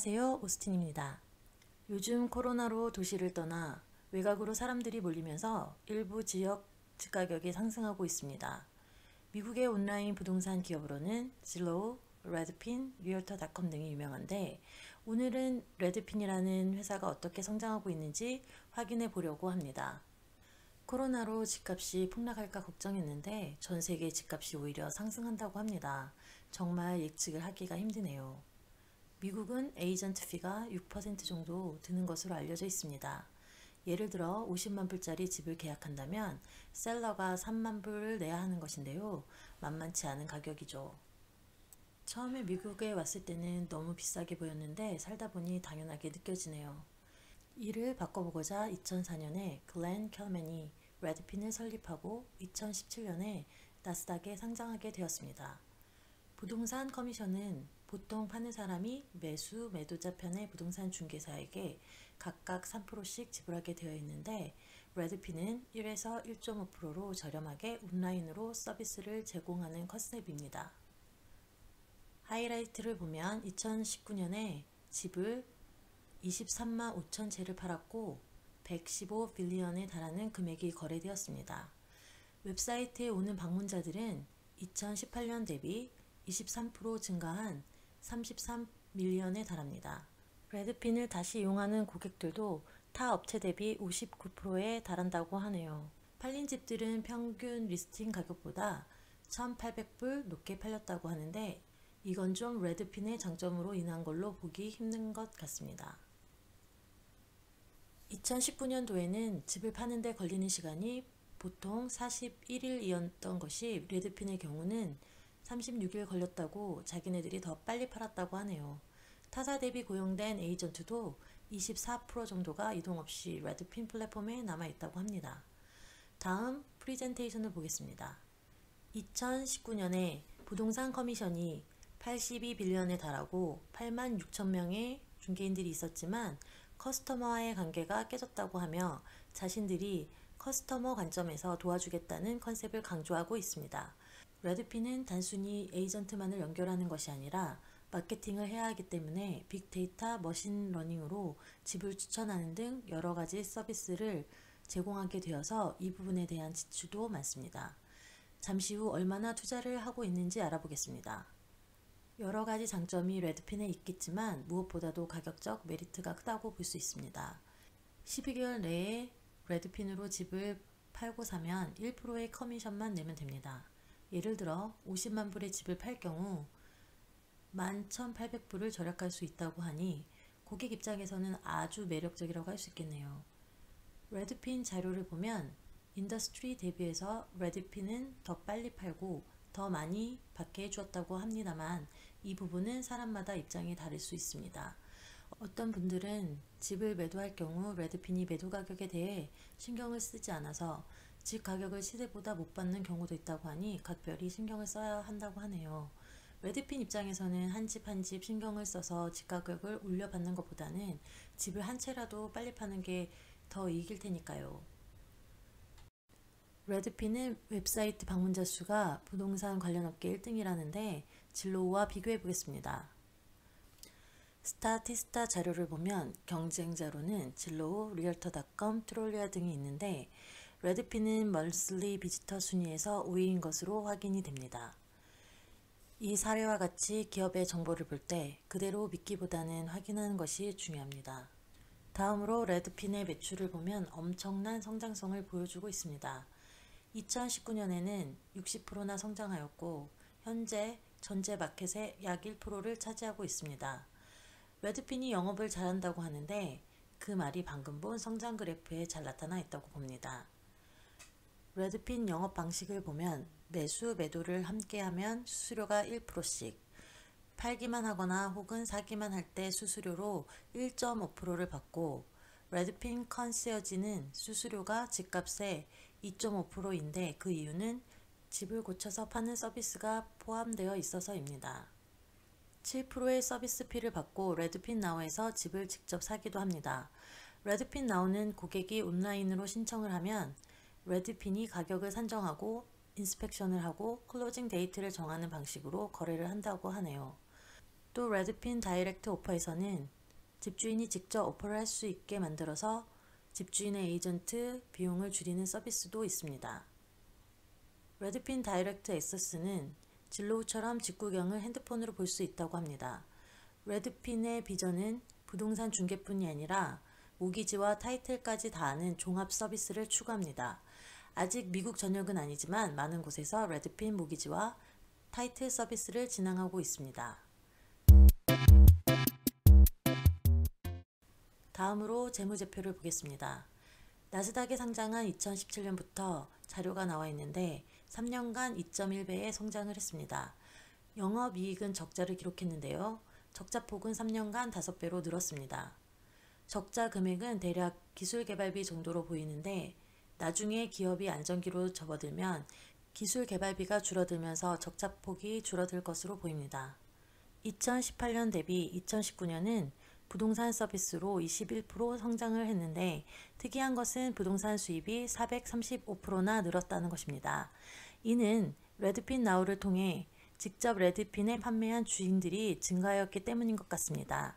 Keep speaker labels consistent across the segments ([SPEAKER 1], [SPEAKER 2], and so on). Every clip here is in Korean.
[SPEAKER 1] 안녕하세요, 오스틴입니다. 요즘 코로나로 도시를 떠나 외곽으로 사람들이 몰리면서 일부 지역 집가격이 상승하고 있습니다. 미국의 온라인 부동산 기업으로는 질로우, 레드핀, 리얼터.com 등이 유명한데 오늘은 레드핀이라는 회사가 어떻게 성장하고 있는지 확인해 보려고 합니다. 코로나로 집값이 폭락할까 걱정했는데 전 세계 집값이 오히려 상승한다고 합니다. 정말 예측을 하기가 힘드네요. 미국은 에이전트 피가 6% 정도 드는 것으로 알려져 있습니다. 예를 들어 50만 불짜리 집을 계약한다면 셀러가 3만 불을 내야 하는 것인데요. 만만치 않은 가격이죠. 처음에 미국에 왔을 때는 너무 비싸게 보였는데 살다 보니 당연하게 느껴지네요. 이를 바꿔보고자 2004년에 글렌 켈맨이 레드핀을 설립하고 2017년에 나스닥에 상장하게 되었습니다. 부동산 커미션은 보통 파는 사람이 매수, 매도자 편의 부동산 중개사에게 각각 3%씩 지불하게 되어 있는데 레드핀은 1에서 1.5%로 저렴하게 온라인으로 서비스를 제공하는 컨셉입니다. 하이라이트를 보면 2019년에 집을 23만 5천 채를 팔았고 115 빌리언에 달하는 금액이 거래되었습니다. 웹사이트에 오는 방문자들은 2018년 대비 23% 증가한 33 밀리언에 달합니다. 레드핀을 다시 이용하는 고객들도 타 업체 대비 59%에 달한다고 하네요. 팔린 집들은 평균 리스팅 가격보다 1,800불 높게 팔렸다고 하는데 이건 좀 레드핀의 장점으로 인한 걸로 보기 힘든 것 같습니다. 2019년도에는 집을 파는 데 걸리는 시간이 보통 41일이었던 것이 레드핀의 경우는 36일 걸렸다고 자기네들이 더 빨리 팔았다고 하네요. 타사 대비 고용된 에이전트도 24% 정도가 이동 없이 레드핀 플랫폼에 남아있다고 합니다. 다음 프리젠테이션을 보겠습니다. 2019년에 부동산 커미션이 82빌리언에 달하고 8만 6천 명의 중개인들이 있었지만 커스터머와의 관계가 깨졌다고 하며 자신들이 커스터머 관점에서 도와주겠다는 컨셉을 강조하고 있습니다. 레드핀은 단순히 에이전트만을 연결하는 것이 아니라 마케팅을 해야 하기 때문에 빅데이터, 머신러닝으로 집을 추천하는 등 여러 가지 서비스를 제공하게 되어서 이 부분에 대한 지출도 많습니다. 잠시 후 얼마나 투자를 하고 있는지 알아보겠습니다. 여러 가지 장점이 레드핀에 있겠지만 무엇보다도 가격적 메리트가 크다고 볼 수 있습니다. 12개월 내에 레드핀으로 집을 팔고 사면 1%의 커미션만 내면 됩니다. 예를 들어 50만 불의 집을 팔 경우 11,800불을 절약할 수 있다고 하니 고객 입장에서는 아주 매력적이라고 할 수 있겠네요. 레드핀 자료를 보면 인더스트리 대비해서 레드핀은 더 빨리 팔고 더 많이 받게 해주었다고 합니다만 이 부분은 사람마다 입장이 다를 수 있습니다. 어떤 분들은 집을 매도할 경우 레드핀이 매도 가격에 대해 신경을 쓰지 않아서 집 가격을 시세보다 못 받는 경우도 있다고 하니 각별히 신경을 써야 한다고 하네요. 레드핀 입장에서는 한 집 한 집 신경을 써서 집 가격을 올려받는 것보다는 집을 한 채라도 빨리 파는 게 더 이익일 테니까요. 레드핀은 웹사이트 방문자 수가 부동산 관련 업계 1등이라는데 진로우와 비교해 보겠습니다. 스타티스타 자료를 보면 경쟁자로는 진로우, 리얼터.com, 트롤리아 등이 있는데 레드핀은 먼슬리 비지터 순위에서 5위인 것으로 확인이 됩니다. 이 사례와 같이 기업의 정보를 볼 때 그대로 믿기보다는 확인하는 것이 중요합니다. 다음으로 레드핀의 매출을 보면 엄청난 성장성을 보여주고 있습니다. 2019년에는 60%나 성장하였고 현재 전체 마켓의 약 1%를 차지하고 있습니다. 레드핀이 영업을 잘한다고 하는데 그 말이 방금 본 성장 그래프에 잘 나타나 있다고 봅니다. 레드핀 영업 방식을 보면 매수, 매도를 함께하면 수수료가 1%씩, 팔기만 하거나 혹은 사기만 할 때 수수료로 1.5%를 받고 레드핀 컨시어지는 수수료가 집값의 2.5%인데 그 이유는 집을 고쳐서 파는 서비스가 포함되어 있어서입니다. 7%의 서비스 피를 받고 레드핀 나우에서 집을 직접 사기도 합니다. 레드핀 나우는 고객이 온라인으로 신청을 하면 레드핀이 가격을 산정하고 인스펙션을 하고 클로징 데이트를 정하는 방식으로 거래를 한다고 하네요. 또 레드핀 다이렉트 오퍼에서는 집주인이 직접 오퍼를 할 수 있게 만들어서 집주인의 에이전트 비용을 줄이는 서비스도 있습니다. 레드핀 다이렉트 액세스는 진로우처럼 직구경을 핸드폰으로 볼 수 있다고 합니다. 레드핀의 비전은 부동산 중개뿐이 아니라 모기지와 타이틀까지 다 아는 종합 서비스를 추구합니다. 아직 미국 전역은 아니지만 많은 곳에서 레드핀 모기지와 타이틀 서비스를 진행하고 있습니다. 다음으로 재무제표를 보겠습니다. 나스닥에 상장한 2017년부터 자료가 나와 있는데 3년간 2.1배의 성장을 했습니다. 영업이익은 적자를 기록했는데요. 적자폭은 3년간 5배로 늘었습니다. 적자 금액은 대략 기술개발비 정도로 보이는데 나중에 기업이 안정기로 접어들면 기술개발비가 줄어들면서 적자폭이 줄어들 것으로 보입니다. 2018년 대비 2019년은 부동산 서비스로 21% 성장을 했는데 특이한 것은 부동산 수입이 435%나 늘었다는 것입니다. 이는 레드핀 나우를 통해 직접 레드핀에 판매한 주인들이 증가하였기 때문인 것 같습니다.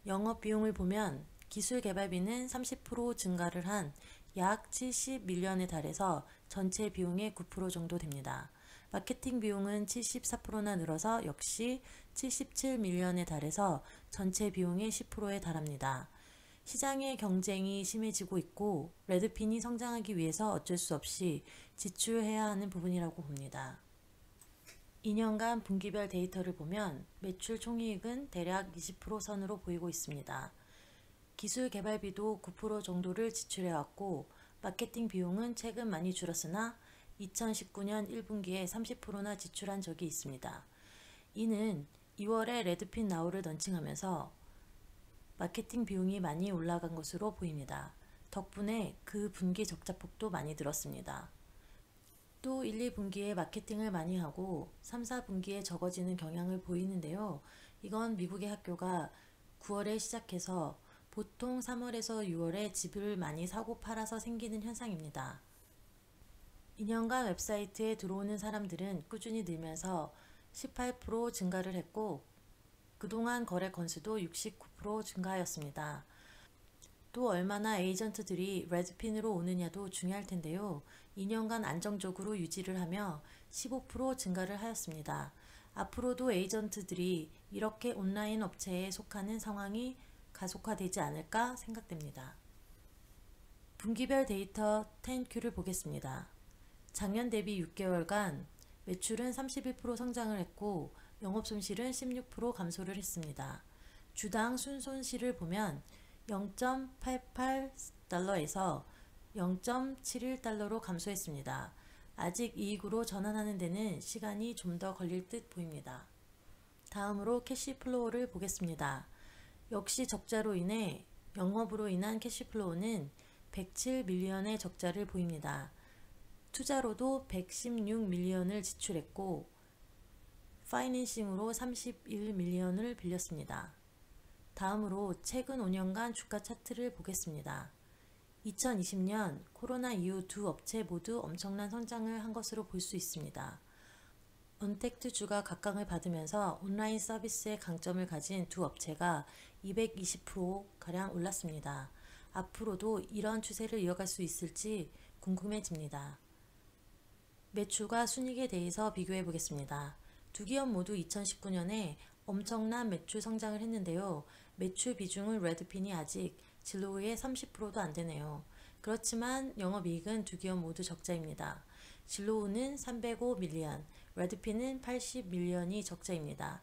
[SPEAKER 1] 영업 비용을 보면 기술 개발비는 30% 증가를 한 약 70밀리언에 달해서 전체 비용의 9% 정도 됩니다. 마케팅 비용은 74%나 늘어서 역시 77밀리언에 달해서 전체 비용의 10%에 달합니다. 시장의 경쟁이 심해지고 있고 레드핀이 성장하기 위해서 어쩔 수 없이 지출해야 하는 부분이라고 봅니다. 2년간 분기별 데이터를 보면 매출 총이익은 대략 20% 선으로 보이고 있습니다. 기술 개발비도 9% 정도를 지출해왔고 마케팅 비용은 최근 많이 줄었으나 2019년 1분기에 30%나 지출한 적이 있습니다. 이는 2월에 레드핀 나우를 런칭하면서 마케팅 비용이 많이 올라간 것으로 보입니다. 덕분에 그 분기 적자폭도 많이 늘었습니다. 또 1, 2분기에 마케팅을 많이 하고 3, 4분기에 적어지는 경향을 보이는데요. 이건 미국의 학교가 9월에 시작해서 보통 3월에서 6월에 집을 많이 사고 팔아서 생기는 현상입니다. 2년간 웹사이트에 들어오는 사람들은 꾸준히 늘면서 18% 증가를 했고 그동안 거래 건수도 69% 증가하였습니다. 또 얼마나 에이전트들이 레드핀으로 오느냐도 중요할 텐데요. 2년간 안정적으로 유지를 하며 15% 증가를 하였습니다. 앞으로도 에이전트들이 이렇게 온라인 업체에 속하는 상황이 가속화되지 않을까 생각됩니다. 분기별 데이터 10Q를 보겠습니다. 작년 대비 6개월간 매출은 31% 성장을 했고 영업손실은 16% 감소를 했습니다. 주당 순손실을 보면 0.88달러에서 0.71달러로 감소했습니다. 아직 이익으로 전환하는 데는 시간이 좀 더 걸릴 듯 보입니다. 다음으로 캐시플로우를 보겠습니다. 역시 적자로 인해 영업으로 인한 캐시플로우는 107밀리언의 적자를 보입니다. 투자로도 116밀리언을 지출했고 파이낸싱으로 31밀리언을 빌렸습니다. 다음으로 최근 5년간 주가 차트를 보겠습니다. 2020년 코로나 이후 두 업체 모두 엄청난 성장을 한 것으로 볼 수 있습니다. 언택트주가 각광을 받으면서 온라인 서비스의 강점을 가진 두 업체가 220%가량 올랐습니다. 앞으로도 이런 추세를 이어갈 수 있을지 궁금해집니다. 매출과 순이익에 대해서 비교해 보겠습니다. 두 기업 모두 2019년에 엄청난 매출 성장을 했는데요. 매출 비중은 레드핀이 아직 진로우의 30%도 안 되네요. 그렇지만 영업이익은 두 기업 모두 적자입니다. 진로우는 305밀리언, 레드핀은 80밀리언이 적자입니다.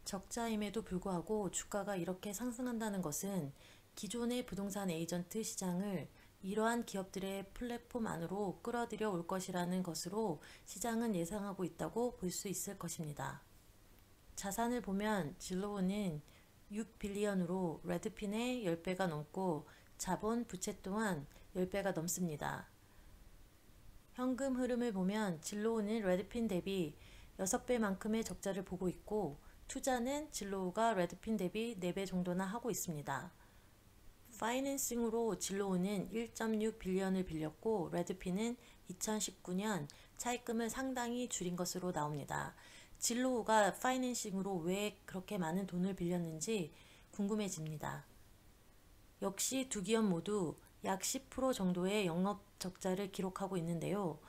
[SPEAKER 1] 적자임에도 불구하고 주가가 이렇게 상승한다는 것은 기존의 부동산 에이전트 시장을 이러한 기업들의 플랫폼 안으로 끌어들여 올 것이라는 것으로 시장은 예상하고 있다고 볼 수 있을 것입니다. 자산을 보면 진로우는 6빌리언으로 레드핀의 10배가 넘고 자본 부채 또한 10배가 넘습니다. 현금 흐름을 보면 진로우는 레드핀 대비 6배만큼의 적자를 보고 있고 투자는 진로우가 레드핀 대비 4배 정도나 하고 있습니다. 파이낸싱으로 진로우는 1.6빌리언을 빌렸고 레드핀은 2019년 차입금을 상당히 줄인 것으로 나옵니다. 진로우가 파이낸싱으로 왜 그렇게 많은 돈을 빌렸는지 궁금해집니다. 역시 두 기업 모두 약 10% 정도의 영업 적자를 기록하고 있는데요.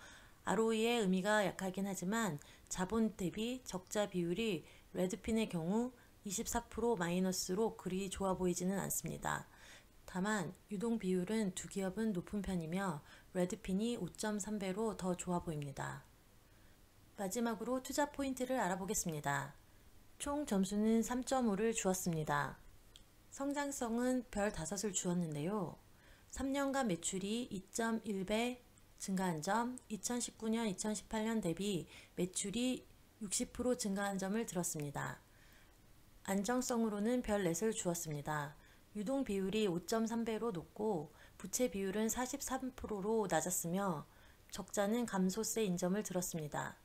[SPEAKER 1] ROE의 의미가 약하긴 하지만 자본 대비 적자 비율이 레드핀의 경우 24% 마이너스로 그리 좋아 보이지는 않습니다. 다만 유동 비율은 두 기업은 높은 편이며 레드핀이 5.3배로 더 좋아 보입니다. 마지막으로 투자 포인트를 알아보겠습니다. 총 점수는 3.5를 주었습니다. 성장성은 별 5을 주었는데요. 3년간 매출이 2.1배 증가한 점, 2019년, 2018년 대비 매출이 60% 증가한 점을 들었습니다. 안정성으로는 별 4을 주었습니다. 유동 비율이 5.3배로 높고 부채 비율은 43%로 낮았으며 적자는 감소세 인점을 들었습니다.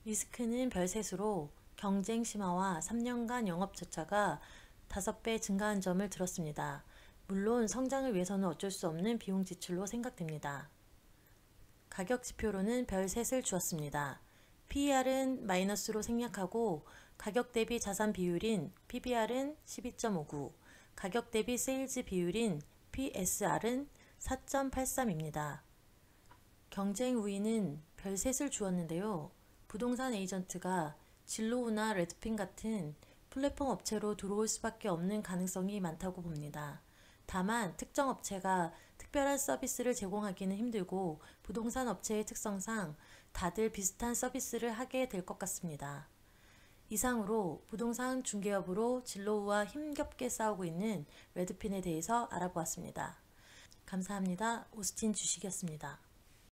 [SPEAKER 1] 리스크는 별 3수로 경쟁 심화와 3년간 영업 적자가 5배 증가한 점을 들었습니다. 물론 성장을 위해서는 어쩔 수 없는 비용 지출로 생각됩니다. 가격 지표로는 별 3을 주었습니다. PER은 마이너스로 생략하고 가격 대비 자산 비율인 PBR은 12.59, 가격 대비 세일즈 비율인 PSR은 4.83입니다. 경쟁 우위는 별 3을 주었는데요. 부동산 에이전트가 진로우나 레드핀 같은 플랫폼 업체로 들어올 수밖에 없는 가능성이 많다고 봅니다. 다만 특정 업체가 특별한 서비스를 제공하기는 힘들고 부동산 업체의 특성상 다들 비슷한 서비스를 하게 될 것 같습니다. 이상으로 부동산 중개업으로 진로우와 힘겹게 싸우고 있는 레드핀에 대해서 알아보았습니다. 감사합니다. 오스틴 주식이었습니다.